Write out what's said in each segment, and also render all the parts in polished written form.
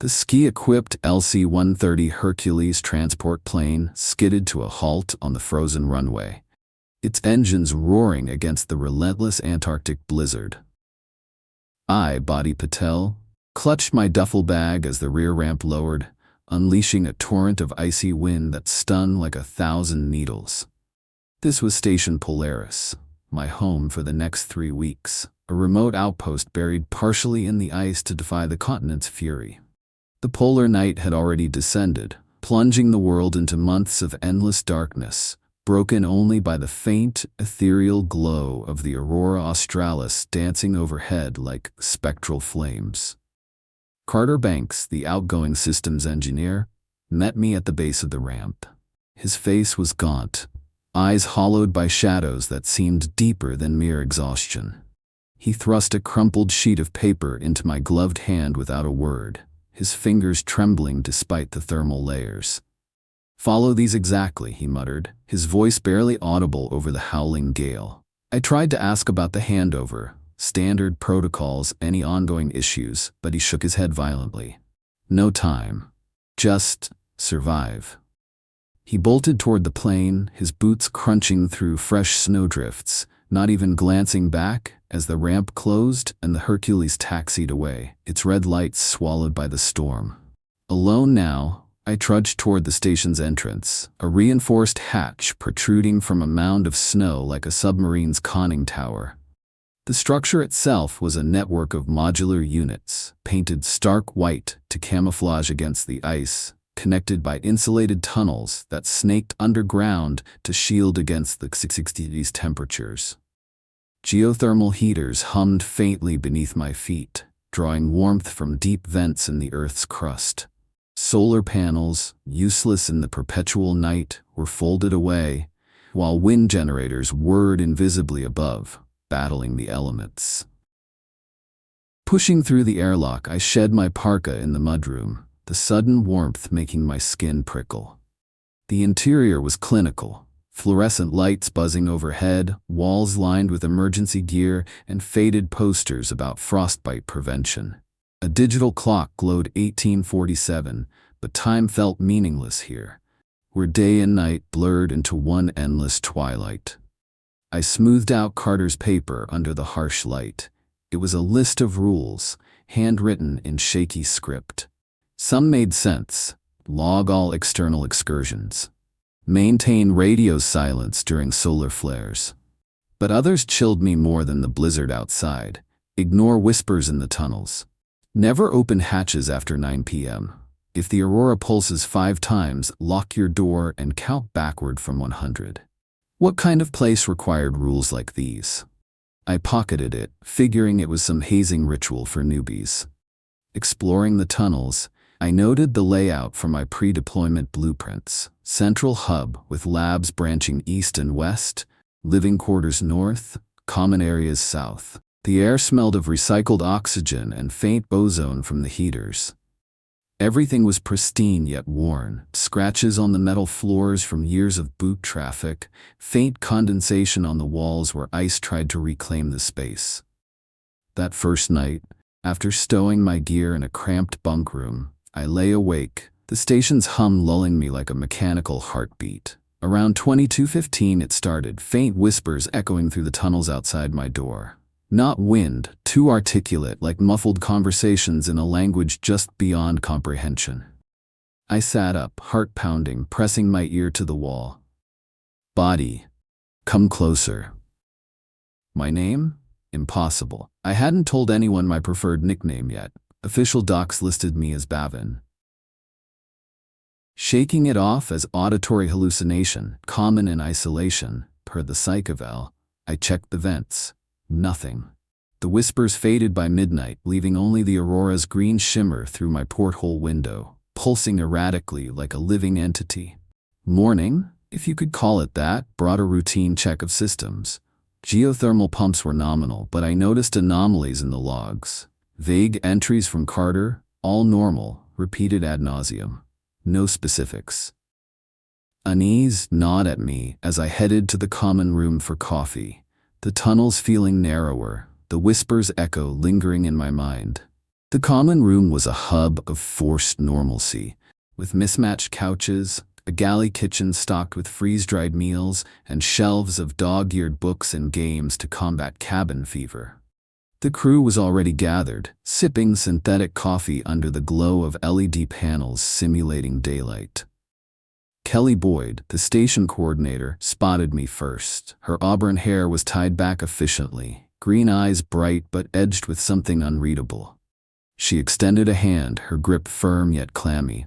The ski-equipped LC-130 Hercules transport plane skidded to a halt on the frozen runway, its engines roaring against the relentless Antarctic blizzard. I, Bodie Patel, clutched my duffel bag as the rear ramp lowered, unleashing a torrent of icy wind that stung like 1,000 needles. This was Station Polaris, my home for the next 3 weeks, a remote outpost buried partially in the ice to defy the continent's fury. The polar night had already descended, plunging the world into months of endless darkness, broken only by the faint, ethereal glow of the aurora australis dancing overhead like spectral flames. Carter Banks, the outgoing systems engineer, met me at the base of the ramp. His face was gaunt, eyes hollowed by shadows that seemed deeper than mere exhaustion. He thrust a crumpled sheet of paper into my gloved hand without a word, his fingers trembling despite the thermal layers. "Follow these exactly," he muttered, his voice barely audible over the howling gale. I tried to ask about the handover, standard protocols, any ongoing issues, but he shook his head violently. "No time. Just survive." He bolted toward the plane, his boots crunching through fresh snowdrifts, not even glancing back as the ramp closed and the Hercules taxied away, its red lights swallowed by the storm. Alone now, I trudged toward the station's entrance, a reinforced hatch protruding from a mound of snow like a submarine's conning tower. The structure itself was a network of modular units, painted stark white to camouflage against the ice, connected by insulated tunnels that snaked underground to shield against the 60s temperatures. Geothermal heaters hummed faintly beneath my feet, drawing warmth from deep vents in the Earth's crust. Solar panels, useless in the perpetual night, were folded away, while wind generators whirred invisibly above, battling the elements. Pushing through the airlock, I shed my parka in the mudroom, the sudden warmth making my skin prickle. The interior was clinical, fluorescent lights buzzing overhead, walls lined with emergency gear, and faded posters about frostbite prevention. A digital clock glowed 1847, but time felt meaningless here, where day and night blurred into one endless twilight. I smoothed out Carter's paper under the harsh light. It was a list of rules, handwritten in shaky script. Some made sense. Log all external excursions. Maintain radio silence during solar flares. But others chilled me more than the blizzard outside. Ignore whispers in the tunnels. Never open hatches after 9 p.m. If the aurora pulses 5 times, lock your door and count backward from 100. What kind of place required rules like these? I pocketed it, figuring it was some hazing ritual for newbies. Exploring the tunnels, I noted the layout from my pre-deployment blueprints. Central hub with labs branching east and west, living quarters north, common areas south. The air smelled of recycled oxygen and faint ozone from the heaters. Everything was pristine yet worn, scratches on the metal floors from years of boot traffic, faint condensation on the walls where ice tried to reclaim the space. That first night, after stowing my gear in a cramped bunk room, I lay awake, the station's hum lulling me like a mechanical heartbeat. Around 22:15 it started, faint whispers echoing through the tunnels outside my door. Not wind, too articulate like muffled conversations in a language just beyond comprehension. I sat up, heart pounding, pressing my ear to the wall. "Bodie, come closer." My name? Impossible. I hadn't told anyone my preferred nickname yet. Official docs listed me as Bavin. Shaking it off as auditory hallucination, common in isolation, per the psych eval, I checked the vents. Nothing. The whispers faded by midnight, leaving only the aurora's green shimmer through my porthole window, pulsing erratically like a living entity. Morning, if you could call it that, brought a routine check of systems. Geothermal pumps were nominal, but I noticed anomalies in the logs. Vague entries from Carter, all normal, repeated ad nauseum. No specifics. Unease gnawed at me as I headed to the common room for coffee. The tunnels feeling narrower, the whispers echo lingering in my mind. The common room was a hub of forced normalcy, with mismatched couches, a galley kitchen stocked with freeze-dried meals, and shelves of dog-eared books and games to combat cabin fever. The crew was already gathered, sipping synthetic coffee under the glow of LED panels simulating daylight. Kelly Boyd, the station coordinator, spotted me first. Her auburn hair was tied back efficiently, green eyes bright but edged with something unreadable. She extended a hand, her grip firm yet clammy.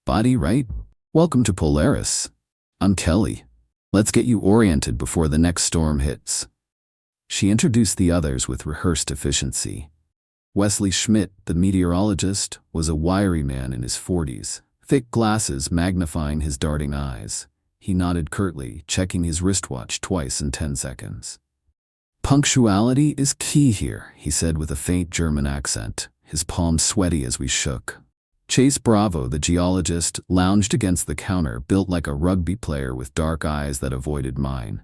"Bodie, right? Welcome to Polaris. I'm Kelly. Let's get you oriented before the next storm hits." She introduced the others with rehearsed efficiency. Wesley Schmidt, the meteorologist, was a wiry man in his 40s, thick glasses magnifying his darting eyes. He nodded curtly, checking his wristwatch twice in 10 seconds. "Punctuality is key here," he said with a faint German accent, his palms sweaty as we shook. Chase Bravo, the geologist, lounged against the counter, built like a rugby player with dark eyes that avoided mine.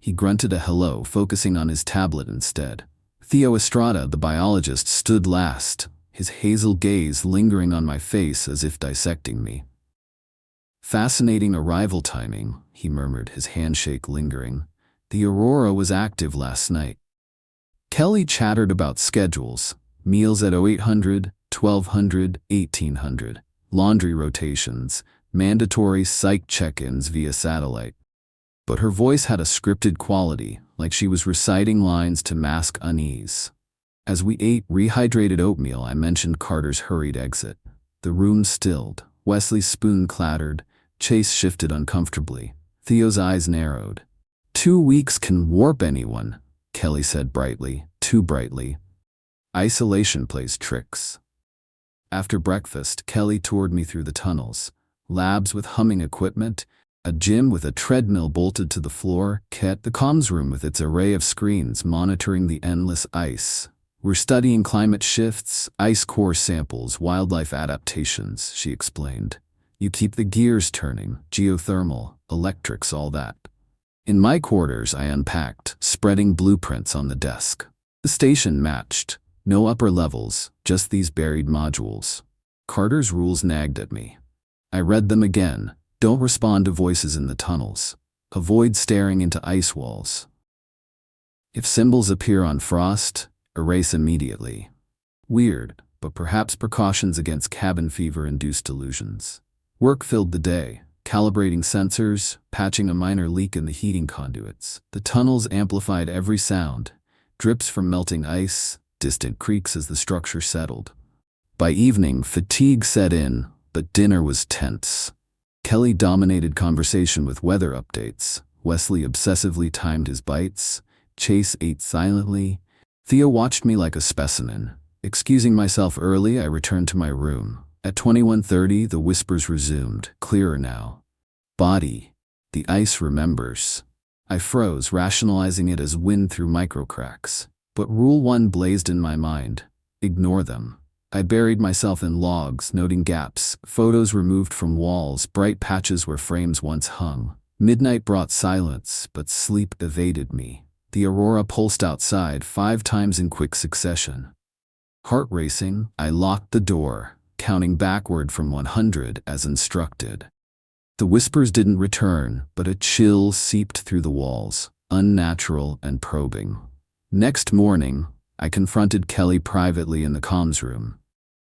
He grunted a hello, focusing on his tablet instead. Theo Estrada, the biologist, stood last, his hazel gaze lingering on my face as if dissecting me. "Fascinating arrival timing," he murmured, his handshake lingering. "The aurora was active last night." Kelly chattered about schedules, meals at 0800, 1200, 1800, laundry rotations, mandatory psych check-ins via satellite. But her voice had a scripted quality, like she was reciting lines to mask unease. As we ate rehydrated oatmeal, I mentioned Carter's hurried exit. The room stilled. Wesley's spoon clattered. Chase shifted uncomfortably. Theo's eyes narrowed. 2 weeks can warp anyone, Kelly said brightly, too brightly. Isolation plays tricks. After breakfast, Kelly toured me through the tunnels. Labs with humming equipment, a gym with a treadmill bolted to the floor, the comms room with its array of screens monitoring the endless ice. "We're studying climate shifts, ice core samples, wildlife adaptations," she explained. "You keep the gears turning, geothermal, electrics, all that." In my quarters, I unpacked, spreading blueprints on the desk. The station matched. No upper levels, just these buried modules. Carter's rules nagged at me. I read them again. Don't respond to voices in the tunnels. Avoid staring into ice walls. If symbols appear on frost, erase immediately. Weird, but perhaps precautions against cabin fever-induced delusions. Work filled the day, calibrating sensors, patching a minor leak in the heating conduits. The tunnels amplified every sound, drips from melting ice, distant creaks as the structure settled. By evening, fatigue set in, but dinner was tense. Kelly dominated conversation with weather updates. Wesley obsessively timed his bites. Chase ate silently. Theo watched me like a specimen. Excusing myself early, I returned to my room. At 21:30, the whispers resumed, clearer now. "Bodie, the ice remembers." I froze, rationalizing it as wind through microcracks. But Rule 1 blazed in my mind. Ignore them. I buried myself in logs, noting gaps, photos removed from walls, bright patches where frames once hung. Midnight brought silence, but sleep evaded me. The aurora pulsed outside 5 times in quick succession. Heart racing, I locked the door, counting backward from 100 as instructed. The whispers didn't return, but a chill seeped through the walls, unnatural and probing. Next morning, I confronted Kelly privately in the comms room.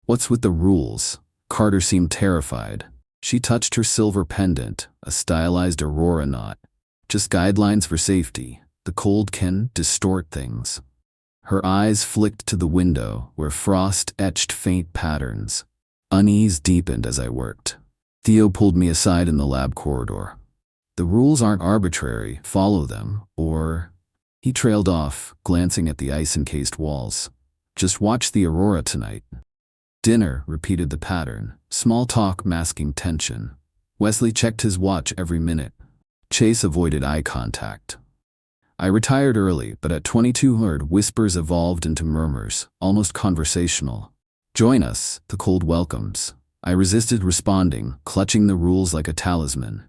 "What's with the rules?" Carter seemed terrified. She touched her silver pendant, a stylized aurora knot. "Just guidelines for safety. The cold can distort things." Her eyes flicked to the window, where frost etched faint patterns. Unease deepened as I worked. Theo pulled me aside in the lab corridor. "The rules aren't arbitrary. Follow them, or..." He trailed off, glancing at the ice-encased walls. "Just watch the aurora tonight." Dinner repeated the pattern, small talk masking tension. Wesley checked his watch every minute. Chase avoided eye contact. I retired early, but at 2200, whispers evolved into murmurs, almost conversational. "Join us," the cold welcomes. I resisted responding, clutching the rules like a talisman.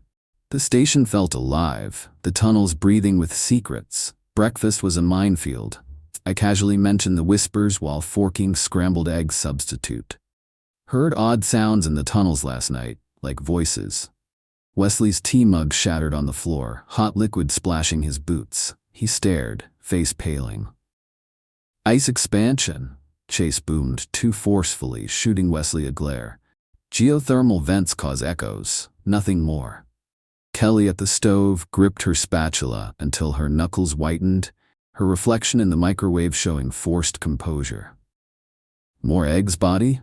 The station felt alive, the tunnels breathing with secrets. Breakfast was a minefield. I casually mentioned the whispers while forking scrambled egg substitute. Heard odd sounds in the tunnels last night, like voices. Wesley's tea mug shattered on the floor, hot liquid splashing his boots. He stared, face paling. Ice expansion, Chase boomed too forcefully, shooting Wesley a glare. Geothermal vents cause echoes, nothing more. Kelly at the stove gripped her spatula until her knuckles whitened, her reflection in the microwave showing forced composure. More eggs, Bodie?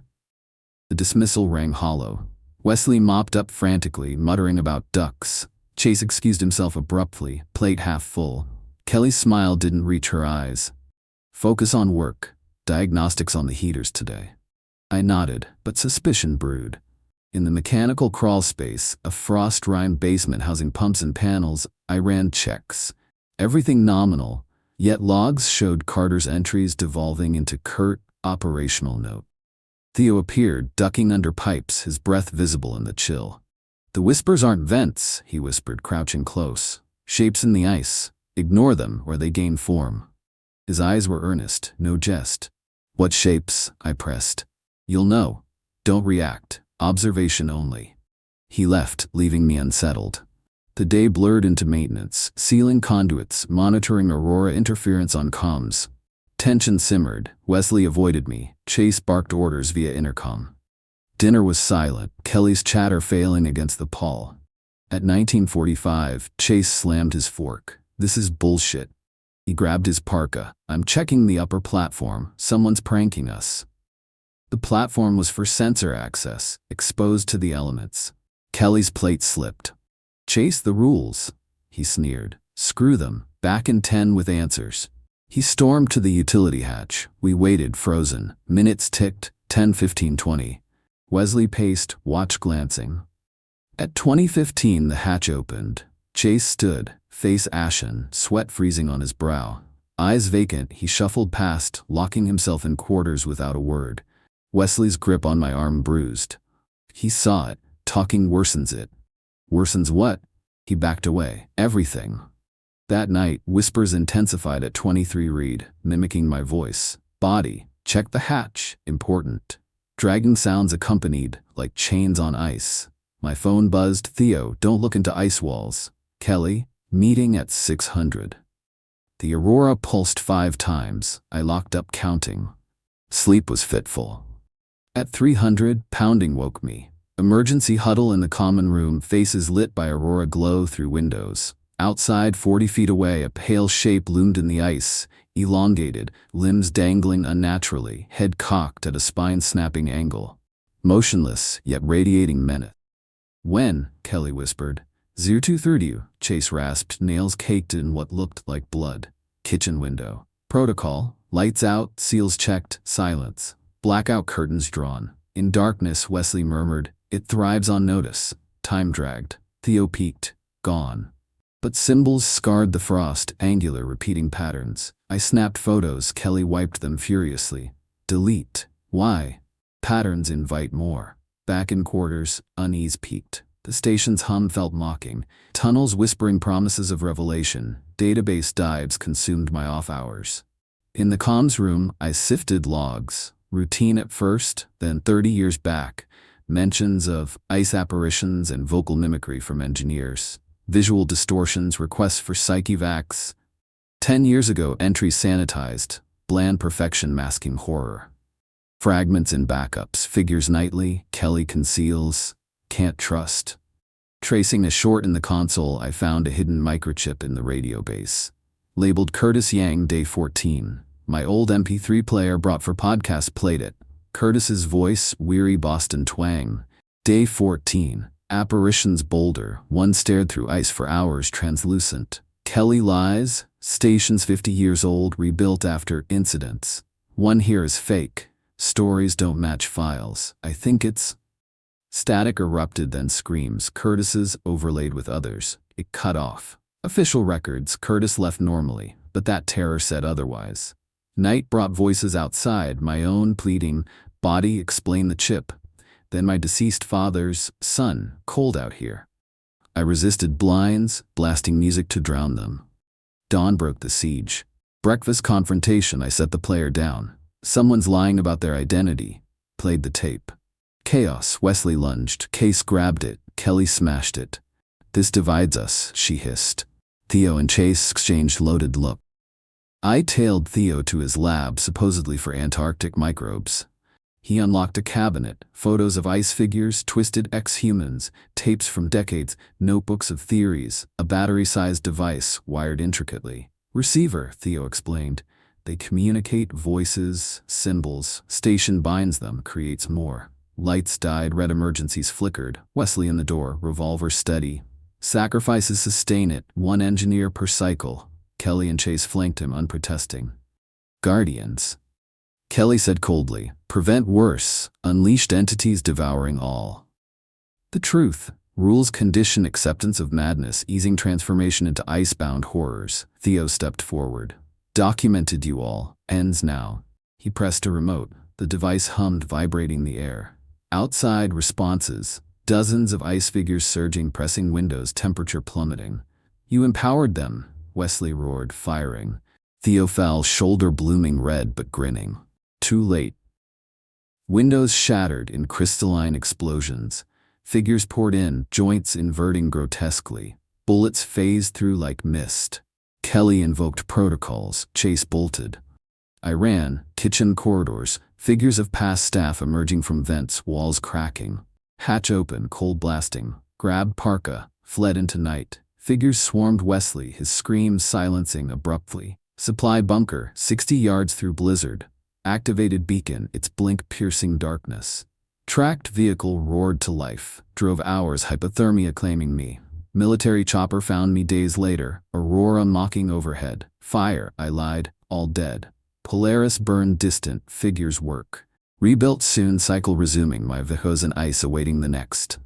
The dismissal rang hollow. Wesley mopped up frantically, muttering about ducks. Chase excused himself abruptly, plate half full. Kelly's smile didn't reach her eyes. Focus on work. Diagnostics on the heaters today. I nodded, but suspicion brewed. In the mechanical crawl space, a frost-rimed basement housing pumps and panels, I ran checks. Everything nominal, yet logs showed Carter's entries devolving into curt, operational note. Theo appeared, ducking under pipes, his breath visible in the chill. The whispers aren't vents, he whispered, crouching close. Shapes in the ice. Ignore them, or they gain form. His eyes were earnest, no jest. What shapes? I pressed. You'll know. Don't react. Observation only. He left, leaving me unsettled. The day blurred into maintenance, sealing conduits, monitoring aurora interference on comms. Tension simmered. Wesley avoided me. Chase barked orders via intercom. Dinner was silent, Kelly's chatter failing against the pall. At 19:45, Chase slammed his fork. This is bullshit. He grabbed his parka. I'm checking the upper platform. Someone's pranking us. The platform was for sensor access, exposed to the elements. Kelly's plate slipped. Chase the rules, he sneered. Screw them. Back in 10 with answers. He stormed to the utility hatch. We waited, frozen. Minutes ticked. 10, 15, 20. Wesley paced, watch glancing. At 20:15, the hatch opened. Chase stood, face ashen, sweat freezing on his brow. Eyes vacant, he shuffled past, locking himself in quarters without a word. Wesley's grip on my arm bruised. He saw it. Talking worsens it. Worsens what? He backed away. Everything. That night, whispers intensified at 23 read, mimicking my voice. Bodie, check the hatch. Important. Dragging sounds accompanied, like chains on ice. My phone buzzed. Theo, don't look into ice walls. Kelly, meeting at 600. The aurora pulsed 5 times. I locked up counting. Sleep was fitful. At 300, pounding woke me. Emergency huddle in the common room, faces lit by aurora glow through windows. Outside, 40 feet away, a pale shape loomed in the ice, elongated, limbs dangling unnaturally, head cocked at a spine-snapping angle. Motionless, yet radiating menace. When? Kelly whispered. 0230, Chase rasped, nails caked in what looked like blood. Kitchen window. Protocol. Lights out, seals checked, silence. Blackout curtains drawn. In darkness, Wesley murmured, it thrives on notice. Time dragged. Theo peeked. Gone. But symbols scarred the frost, angular, repeating patterns. I snapped photos, Kelly wiped them furiously. Delete. Why? Patterns invite more. Back in quarters, unease peaked. The station's hum felt mocking. Tunnels whispering promises of revelation. Database dives consumed my off hours. In the comms room, I sifted logs. Routine at first, then 30 years back. Mentions of ice apparitions and vocal mimicry from engineers. Visual distortions, requests for psych-evacs. 10 years ago, entries sanitized. Bland perfection masking horror. Fragments in backups. Figures nightly. Kelly conceals. Can't trust. Tracing a short in the console, I found a hidden microchip in the radio base. Labeled Curtis Yang Day 14. My old MP3 player brought for podcast played it. Curtis's voice, weary Boston twang. Day 14. Apparitions bolder. One stared through ice for hours, translucent. Kelly lies. Stations 50 years old, rebuilt after incidents. One here is fake. Stories don't match files. I think it's... Static erupted, then screams. Curtis's overlaid with others. It cut off. Official records. Curtis left normally, but that terror said otherwise. Night brought voices outside, my own pleading, Bodie, explain the chip. Then my deceased father's, son, cold out here. I resisted blinds, blasting music to drown them. Dawn broke the siege. Breakfast confrontation. I set the player down. Someone's lying about their identity. Played the tape. Chaos. Wesley lunged. Case grabbed it. Kelly smashed it. This divides us, she hissed. Theo and Chase exchanged loaded looks. I tailed Theo to his lab, supposedly for Antarctic microbes. He unlocked a cabinet, photos of ice figures, twisted ex-humans, tapes from decades, notebooks of theories, a battery-sized device wired intricately. Receiver, Theo explained. They communicate voices, symbols. Station binds them, creates more. Lights died, red emergencies flickered. Wesley in the door, revolver steady. Sacrifices sustain it, one engineer per cycle. Kelly and Chase flanked him, unprotesting. Guardians. Kelly said coldly, prevent worse, unleashed entities devouring all. The truth. Rules condition acceptance of madness, easing transformation into icebound horrors. Theo stepped forward. Documented you all. Ends now. He pressed a remote. The device hummed, vibrating the air. Outside responses. Dozens of ice figures surging, pressing windows, temperature plummeting. You empowered them, Wesley roared, firing. Theo fell, shoulder blooming red but grinning. Too late. Windows shattered in crystalline explosions. Figures poured in, joints inverting grotesquely. Bullets phased through like mist. Kelly invoked protocols. Chase bolted. I ran, kitchen corridors, figures of past staff emerging from vents, walls cracking. Hatch open, cold blasting. Grabbed parka, fled into night. Figures swarmed Wesley, his screams silencing abruptly. Supply bunker, 60 yards through blizzard. Activated beacon, its blink piercing darkness. Tracked vehicle roared to life. Drove hours, hypothermia claiming me. Military chopper found me days later. Aurora mocking overhead. Fire, I lied, all dead. Polaris burned distant, figures work. Rebuilt soon, cycle resuming, my vehicles in ice awaiting the next.